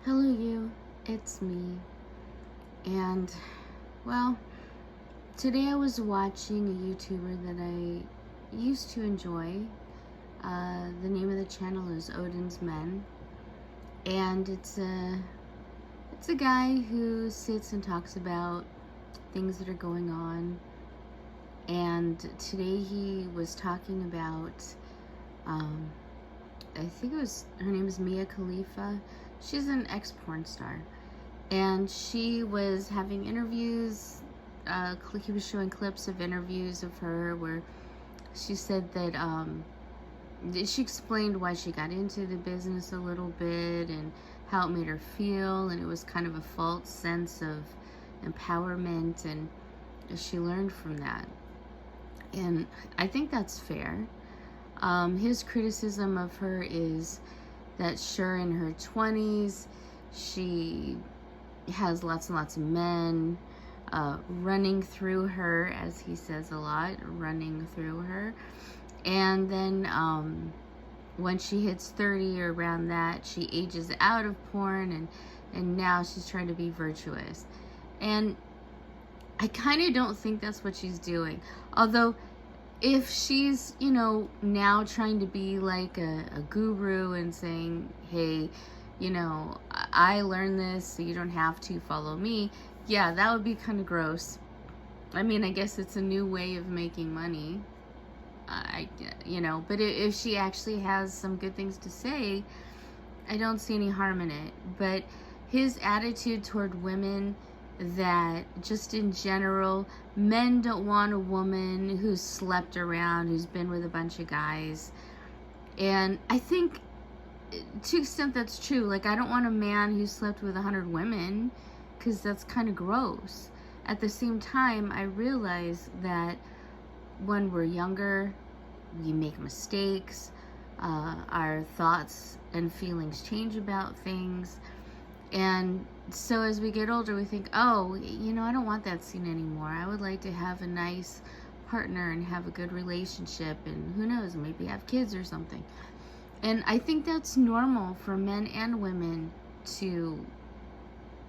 Hello, you. It's me. And, well, today I was watching a YouTuber that I used to enjoy. The name of the channel is Odins Men. And it's a guy who sits and talks about things that are going on. And today he was talking about, I think her name is Mia Khalifa. She's an ex-porn star. And she was having interviews. He was showing clips of interviews of her where she said that she explained why she got into the business a little bit and how it made her feel, and it was kind of a false sense of empowerment, and she learned from that. And I think that's fair. His criticism of her is that sure, in her 20s, she has lots and lots of men running through her, as he says a lot, running through her. And then when she hits 30 or around that, she ages out of porn, and now she's trying to be virtuous. And I kind of don't think that's what she's doing. Although, if she's, now trying to be like a guru and saying, hey, I learned this, so you don't have to follow me. Yeah, that would be kind of gross. I mean, I guess it's a new way of making money. But if she actually has some good things to say, I don't see any harm in it. But his attitude toward women, that just in general, men don't want a woman who's slept around, who's been with a bunch of guys. And I think to an extent that's true. Like, I don't want a man who slept with 100 women, because that's kind of gross. At the same time, I realize that when we're younger, we make mistakes. Our thoughts and feelings change about things. And so as we get older, we think, oh, I don't want that scene anymore. I would like to have a nice partner and have a good relationship, and who knows, maybe have kids or something. And I think that's normal for men and women to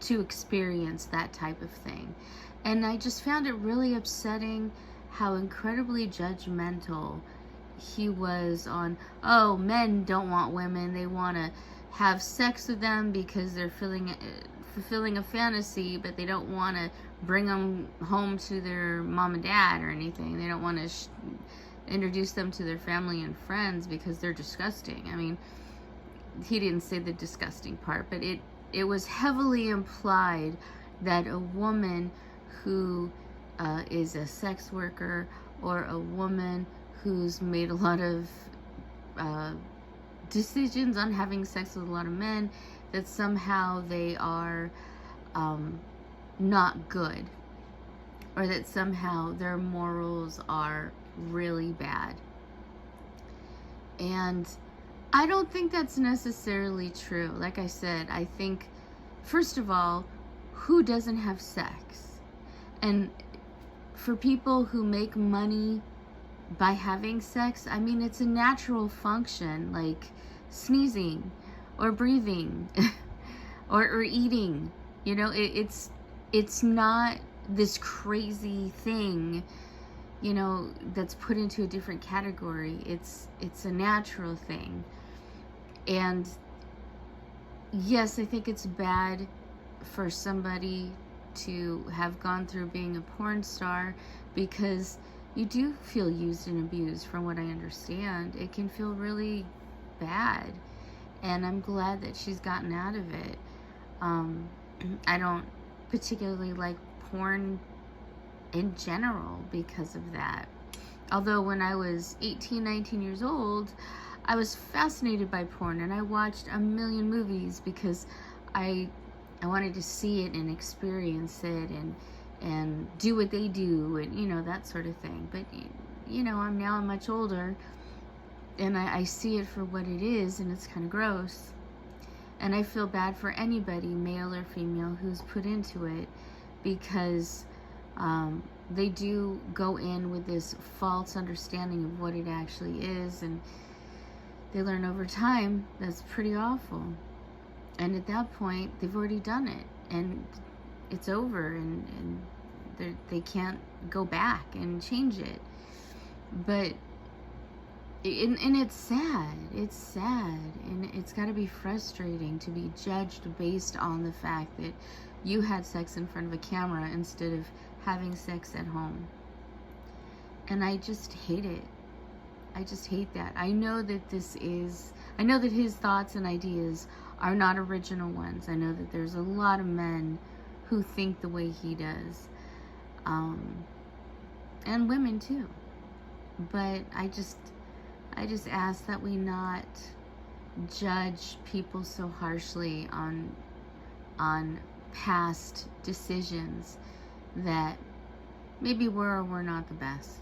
experience that type of thing. And I just found it really upsetting how incredibly judgmental he was on, oh, men don't want women. They want to have sex with them because they're fulfilling a fantasy, but they don't want to bring them home to their mom and dad or anything. They don't want to introduce them to their family and friends because they're disgusting. I mean, he didn't say the disgusting part, but it was heavily implied that a woman who is a sex worker, or a woman who's made a lot of decisions on having sex with a lot of men, that somehow they are not good, or that somehow their morals are really bad. And I don't think that's necessarily true. Like I said, I think, first of all, who doesn't have sex? And for people who make money by having sex, I mean, it's a natural function, like sneezing or breathing or eating. It's not this crazy thing, that's put into a different category. It's a natural thing. And yes, I think it's bad for somebody to have gone through being a porn star, because you do feel used and abused. From what I understand, it can feel really bad, and I'm glad that she's gotten out of it. I don't particularly like porn in general because of that. Although when I was 18, 19 years old, I was fascinated by porn, and I watched a million movies because I wanted to see it and experience it and do what they do, and that sort of thing. But I'm now much older, and I see it for what it is, and it's kind of gross. And I feel bad for anybody, male or female, who's put into it, because they do go in with this false understanding of what it actually is, and they learn over time that's pretty awful. And at that point, they've already done it, and it's over, and they can't go back and change it. But and it's sad. It's sad, and it's got to be frustrating to be judged based on the fact that you had sex in front of a camera instead of having sex at home. And I just hate it. I just hate that. I know that his thoughts and ideas are not original ones. I know that there's a lot of men who think the way he does, and women too. But I just ask that we not judge people so harshly on past decisions that maybe were or were not the best.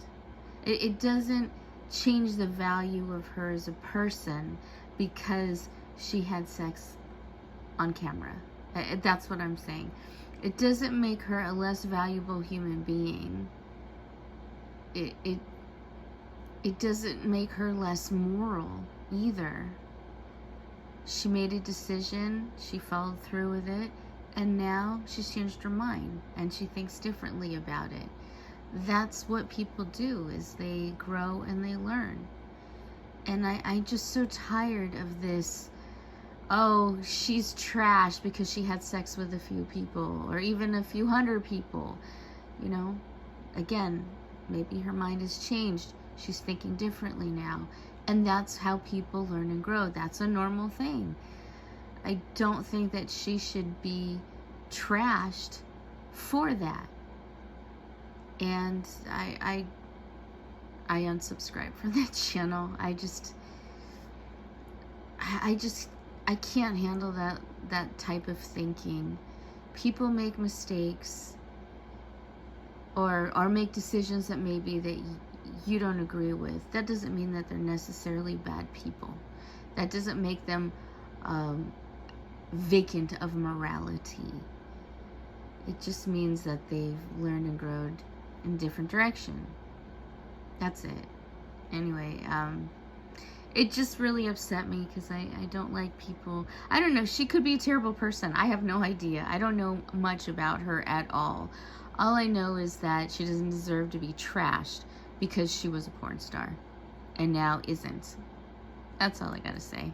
It doesn't change the value of her as a person because she had sex on camera. That's what I'm saying. It doesn't make her a less valuable human being. It doesn't make her less moral either. She made a decision, she followed through with it, and now she's changed her mind and she thinks differently about it. That's what people do, is they grow and they learn. And I'm just so tired of this, oh, she's trash because she had sex with a few people, or even a few hundred people. You know, again, maybe her mind has changed. She's thinking differently now. And that's how people learn and grow. That's a normal thing. I don't think that she should be trashed for that. And I unsubscribe from that channel. I can't handle that type of thinking. People make mistakes or make decisions that maybe that you don't agree with. That doesn't mean that they're necessarily bad people. That doesn't make them vacant of morality. It just means that they've learned and grown in different direction. That's it. Anyway, it just really upset me because I don't like people. I don't know. She could be a terrible person. I have no idea. I don't know much about her at all. All I know is that she doesn't deserve to be trashed because she was a porn star and now isn't. That's all I gotta say.